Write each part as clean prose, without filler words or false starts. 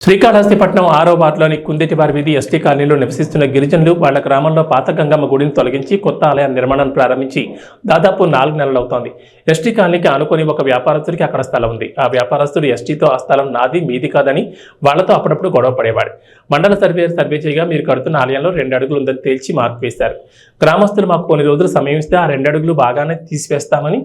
శ్రీకాళహస్తిపట్నం 6వ వార్డులోని కుందేటివారి వీధి ఎస్టీ కాలనీలో నివసిస్తున్న గిరిజనులు వాళ్ల గ్రామంలో పాత గంగమ్మ గుడిని తొలగించి కొత్త ఆలయ నిర్మాణాన్ని ప్రారంభించి దాదాపు 4 నెలలవుతోంది. ఎస్టీ కాలనీకి ఆనుకొని ఒక వ్యాపారస్తుడికి అక్కడ స్థలం ఉంది. ఆ వ్యాపారస్తుడు ఎస్టీతో ఆ స్థలం నాది మీది కాదని వాళ్లతో అప్పుడప్పుడు గొడవ పడేవాడు. మండల సర్వే చేయగా మీరు కడుతున్న ఆలయంలో 2 అడుగులు ఉందని తేల్చి మార్పు వేశారు. గ్రామస్తులు మాకు కొన్ని రోజులు సమయం ఇస్తే ఆ 2 అడుగులు బాగానే తీసివేస్తామని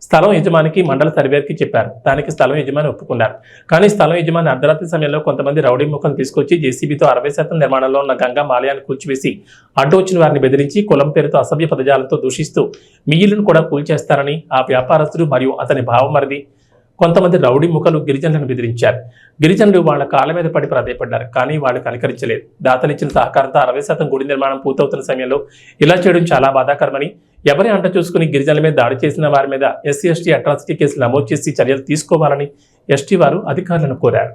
స్థలం యజమానికి మండల సర్వేకి చెప్పారు. దానికి స్థలం యజమాని ఒప్పుకున్నారు. కానీ స్థలం యజమాని అర్ధరాత్రి సమయంలో కొంతమంది రౌడీ ముఖం తీసుకొచ్చి జేసీబీతో 60% నిర్మాణంలో ఉన్న గంగమ్మ ఆలయాన్ని కూల్చివేసి అడ్డు వచ్చిన వారిని బెదిరించి కులం పేరుతో అసభ్య పదజాలతో దూషిస్తూ మీ ఇల్లును కూడా కూల్చేస్తారని ఆ వ్యాపారస్తుడు మరియు అతని భావమరిది కొంతమంది రౌడీ ముఖలు గిరిజనులను బెదిరించారు. గిరిజనులు వాళ్ల కాళ్ళ మీద పడి ప్రాధేయపడ్డారు. కానీ వాళ్ళు కనికరించలేదు. దాతలిచ్చిన సహకారంతో 60% గుడి నిర్మాణం పూర్తవుతున్న సమయంలో ఇలా చేయడం చాలా బాధాకరమని, ఎవరి అంట చూసుకుని గిరిజనుల మీద దాడి చేసిన వారి మీద SC/ST అట్రాసిటీ కేసులు నమోదు చేసి చర్యలు తీసుకోవాలని ఎస్టీ వారు అధికారులను కోరారు.